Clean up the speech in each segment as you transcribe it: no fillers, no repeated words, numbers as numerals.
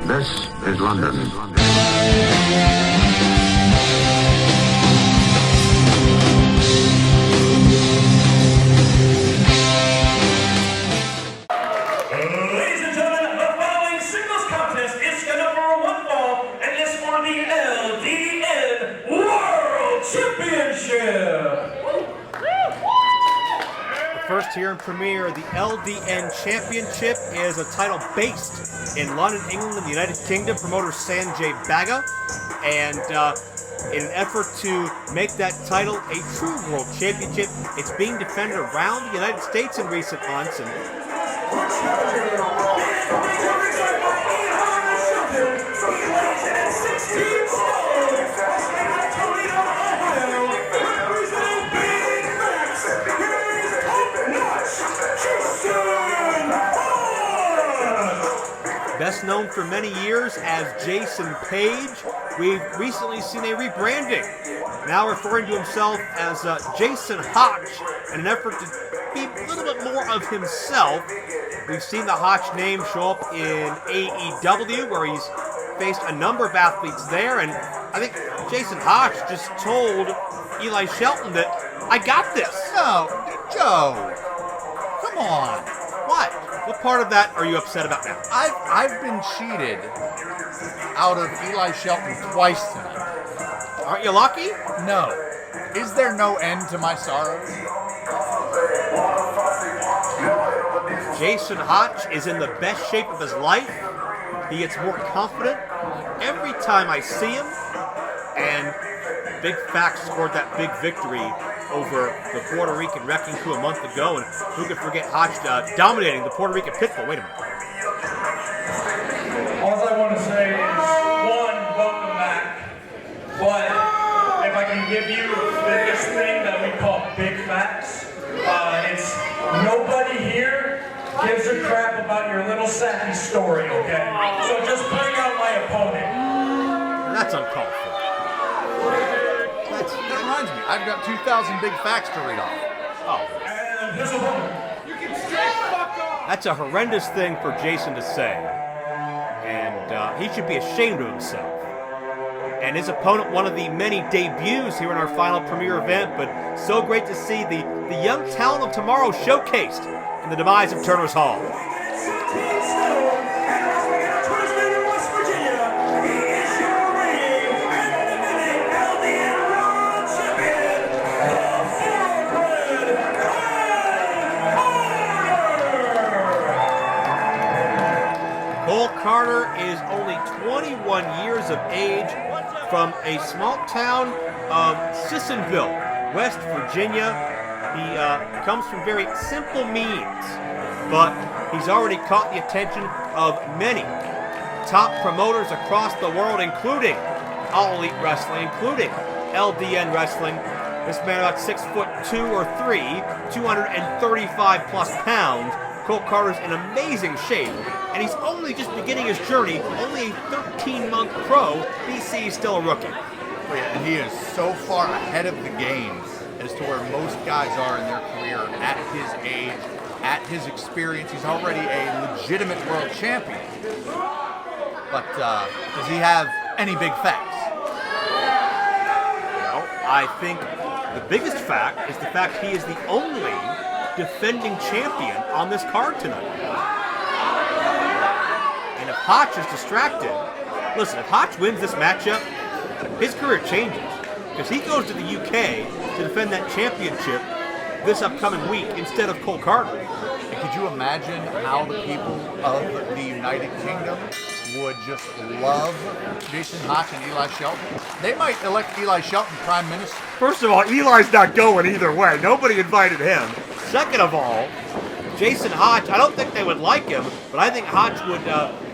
This is London. Ladies and gentlemen, the following singles contest is scheduled for one fall and is for the LDN World Championship. First here in premiere, the LDN Championship is a title based in London, England, in the United Kingdom. Promoter Sanjay Baga, and in an effort to make that title a true world championship, it's being defended around the United States in recent months. And best known for many years as Jason Page, we've recently seen a rebranding, now referring to himself as Jason Hotch, in an effort to be a little bit more of himself. We've seen the Hotch name show up in AEW, where he's faced a number of athletes there, and I think Jason Hotch just told Eli Shelton that, I got this. No, Joe, come on. What? What part of that are you upset about now? I've been cheated out of Eli Shelton twice tonight. Aren't you lucky? No. Is there no end to my sorrows? Jason Hotch is in the best shape of his life. He gets more confident every time I see him. And Big Facts scored that big victory over the Puerto Rican Wrecking Crew a month ago. And who could forget Hotch dominating the Puerto Rican Pitbull? Wait a minute. All I want to say is, one, welcome back. But if I can give you this thing that we call Big Facts, it's nobody here gives a crap about your little sappy story, okay? So just bring out my opponent. That's uncalled for. That reminds me, I've got 2,000 big facts to read off. Oh. And his opponent. You can straight fuck off. That's a horrendous thing for Jason to say. And he should be ashamed of himself. And his opponent, one of the many debuts here in our final premiere event, but so great to see the young talent of tomorrow showcased in the demise of Turner's Hall. Karter is only 21 years of age, from a small town of Sissonville, West Virginia. He comes from very simple means, but he's already caught the attention of many top promoters across the world, including All Elite Wrestling, including LDN Wrestling. This man about 6'2" or 3", 235 plus pounds. Cole Karter's in amazing shape, and he's only just beginning his journey, only a 13-month pro. BC is still a rookie. Oh, yeah, and he is so far ahead of the game as to where most guys are in their career at his age, at his experience. He's already a legitimate world champion. But does he have any big facts? Well, I think the biggest fact is the fact he is the only defending champion on this card tonight. And if Hotch is distracted, listen, if Hotch wins this matchup, his career changes, because he goes to the UK to defend that championship this upcoming week instead of Cole Karter. And could you imagine how the people of the United Kingdom would just love Jason Hotch and Eli Shelton? They might elect Eli Shelton Prime Minister. First of all, Eli's not going either way. Nobody invited him. Second of all, Jason Hotch, I don't think they would like him, but I think Hotch would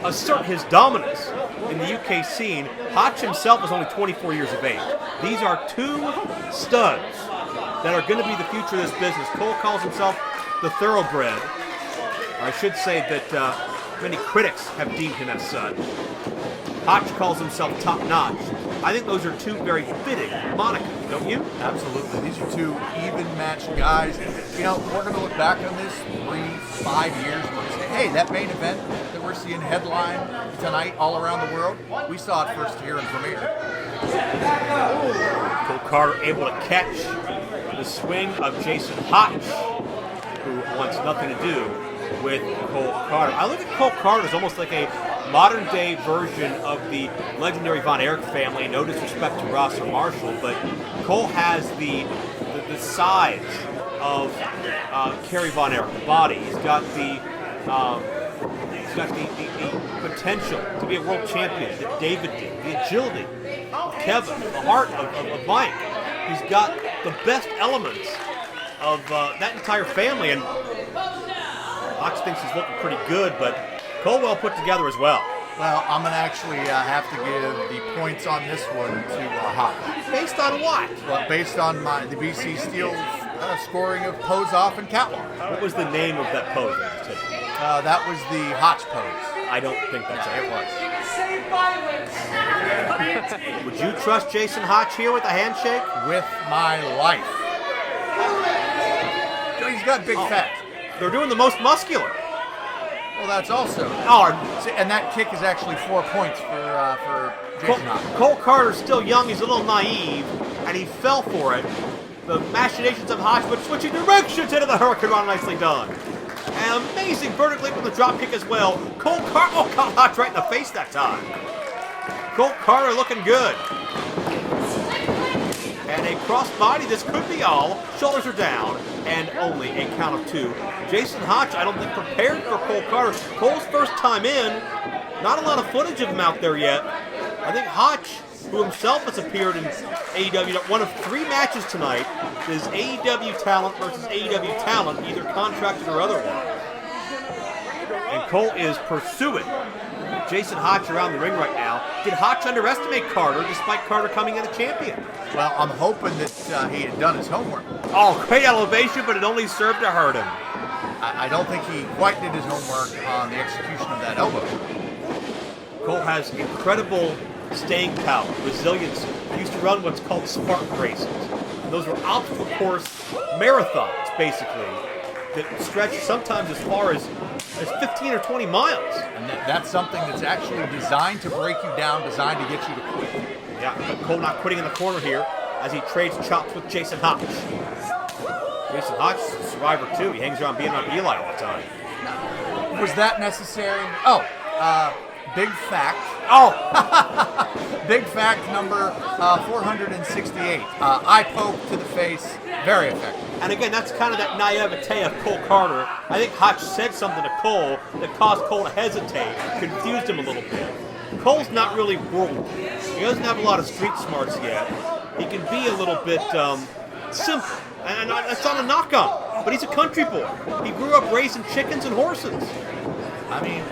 assert his dominance in the UK scene. Hotch himself is only 24 years of age. These are two studs that are going to be the future of this business. Cole calls himself the thoroughbred. Or I should say that many critics have deemed him as such. Hotch calls himself top-notch. I think those are two very fitting monikers. don't you? Absolutely. These are two even-matched guys. You know, we're going to look back on this 3-5 years and we're going to say, hey, that main event that we're seeing headline tonight all around the world, we saw it first here in Premiere. Cole Karter able to catch the swing of Jason Hotch, who wants nothing to do with Cole Karter. I look at Cole Karter as almost like a modern-day version of the legendary Von Erich family. No disrespect to Ross or Marshall, but Cole has the size of Kerry Von Erich, the body. He's got the potential to be a world champion that David did, the agility of Kevin, the heart of Mike. He's got the best elements of that entire family, and Hotch thinks he's looking pretty good, but Cole well put together as well. Well, I'm going to actually have to give the points on this one to Hotch. Based on what? Well, based on the BC Steel scoring of pose off and catwalk. What was the name of that pose? That was the Hotch pose. I don't think that's it. It was. Would you trust Jason Hotch here with a handshake? With my life. He's got big fat. They're doing the most muscular. Well, that's also. And that kick is actually 4 points for Jason Hotch. Cole Karter's still young. He's a little naive, and he fell for it. The machinations of Hotch, but switching directions into the Hurricane Run, nicely done. An amazing vertical leap with the drop kick as well. Cole Karter, caught Hotch right in the face that time. Cole Karter looking good. And a crossbody, this could be all. Shoulders are down, and only a count of 2. Jason Hotch, I don't think prepared for Cole Karter. Cole's first time in. Not a lot of footage of him out there yet. I think Hotch, who himself has appeared in AEW, one of 3 matches tonight, is AEW talent versus AEW talent, either contracted or otherwise. And Cole is pursuing Jason Hotch around the ring right now. Did Hotch underestimate Karter despite Karter coming in a champion? Well, I'm hoping that he had done his homework. Oh, great elevation, but it only served to hurt him. I don't think he quite did his homework on the execution of that elbow. Cole has incredible staying power, resilience. He used to run what's called Spartan races. And those were obstacle course marathons, basically, that stretched sometimes as far as 15 or 20 miles. And that's something that's actually designed to break you down, designed to get you to quit. Yeah, but Cole not quitting in the corner here as he trades chops with Jason Hotch. Jason Hotch is a survivor too. He hangs around being on Eli all the time. Was that necessary? Oh, big fact. Oh! Big fact number 468. Eye poke to the face, very effective. And again, that's kind of that naivete of Cole Karter. I think Hotch said something to Cole that caused Cole to hesitate, confused him a little bit. Cole's not really worldly. He doesn't have a lot of street smarts yet. He can be a little bit simple. And that's not a knock on him. But he's a country boy. He grew up raising chickens and horses. I mean,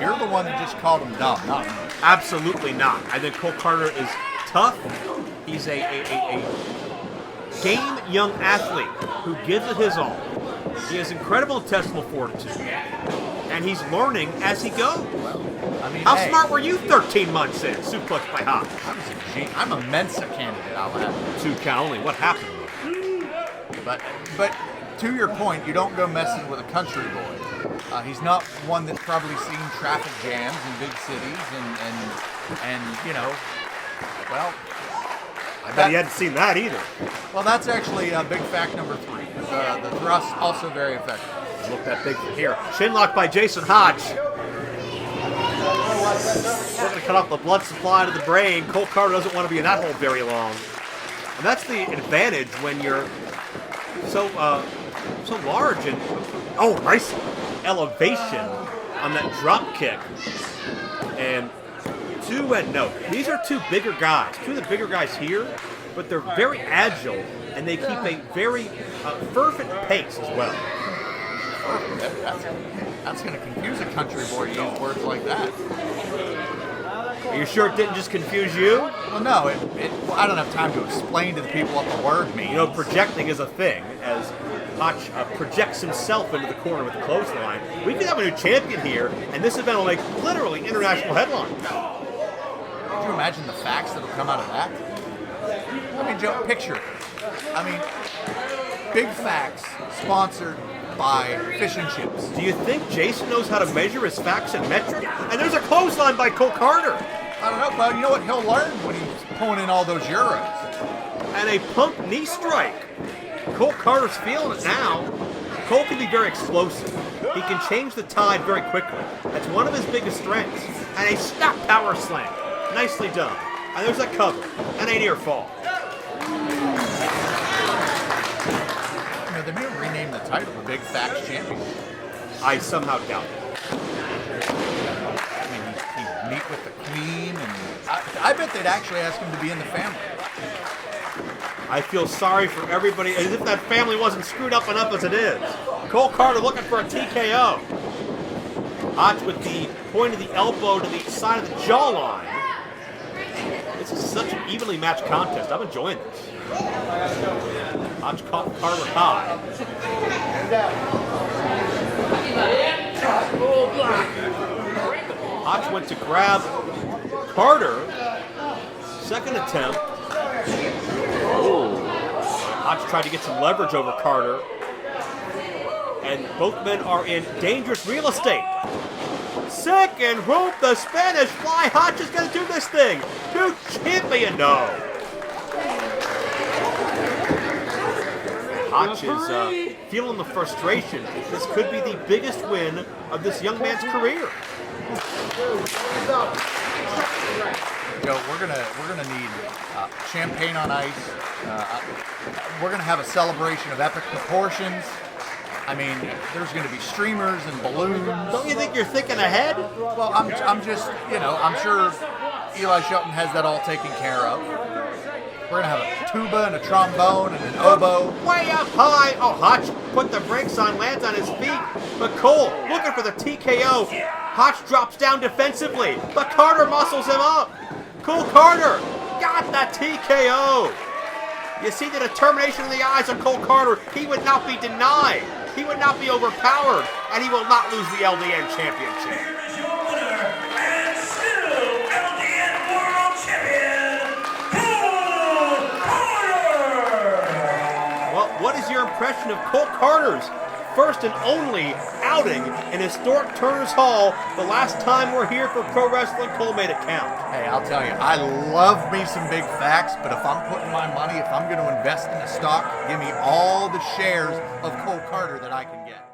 you're the one that just called him dumb, not me. Absolutely not. I think Cole Karter is tough. He's a game young athlete who gives it his all. He has incredible intestinal fortitude. And he's learning as he goes. I mean, how smart were you 13 months in? Suplex by Hotch. I'm a Mensa candidate, I'll have it. 2 count only. What happened? But to your point, you don't go messing with a country boy. He's not one that's probably seen traffic jams in big cities and you know, well. I bet he hadn't seen that either. Well, that's actually big fact number 3. The thrust also very effective. Look that big from here. Chin lock by Jason Hotch. We're going to cut off the blood supply to the brain. Cole Karter doesn't want to be in that hole very long. And that's the advantage when you're so large and nice elevation on that drop kick. And these are 2 bigger guys. 2 of the bigger guys here, but they're very agile and they keep a very fervent pace as well. That's going to confuse a country boy to use words like that. Are you sure it didn't just confuse you? Well, no. I don't have time to explain to the people what the word means. You know, projecting is a thing, as Hotch projects himself into the corner with the clothesline. We could have a new champion here, and this event will make literally international headlines. Could you imagine the facts that will come out of that? I mean, Joe, picture it. I mean, Big Facts sponsored by Fish and Chips. Do you think Jason knows how to measure his facts and metric? And there's a clothesline by Cole Karter. I don't know, but you know what? He'll learn when he's pulling in all those euros. And a pump knee strike. Cole Karter's feeling it now. Cole can be very explosive. He can change the tide very quickly. That's one of his biggest strengths. And a snap power slam. Nicely done. And there's a cover. And a near fall. You know, they may have renamed the title the Big Facts Champion. I somehow doubt it. I mean, he'd meet with the Queen, and I bet they'd actually ask him to be in the family. I feel sorry for everybody, as if that family wasn't screwed up enough as it is. Cole Karter looking for a TKO. Hotch with the point of the elbow to the side of the jawline. This is such an evenly matched contest. I'm enjoying this. Hotch caught Karter high. Hotch went to grab Karter. Second attempt. Hotch tried to get some leverage over Karter. And both men are in dangerous real estate. Second rope, the Spanish fly. Hotch is going to do this thing. New champion, no. Hotch is feeling the frustration. This could be the biggest win of this young man's career. Joe, we're gonna need champagne on ice. We're gonna have a celebration of epic proportions. I mean, there's gonna be streamers and balloons. Don't you think you're thinking ahead? Well, I'm just, you know, I'm sure Eli Shelton has that all taken care of. We're gonna have a tuba and a trombone and an oboe. Way up high. Oh, Hotch put the brakes on, lands on his feet. But Cole looking for the TKO. Hotch drops down defensively, but Karter muscles him up. Cole Karter got the TKO. You see the determination in the eyes of Cole Karter. He would not be denied. He would not be overpowered, and he will not lose the LDN championship. Here is your winner, and still LDN World Champion, Cole Karter! Well, what is your impression of Cole Karter's first and only outing in historic Turner's Hall? The last time we're here for Pro Wrestling, Cole made it count. Hey, I'll tell you, I love me some Big Facts, but if I'm putting my money, if I'm going to invest in a stock, give me all the shares of Cole Karter that I can get.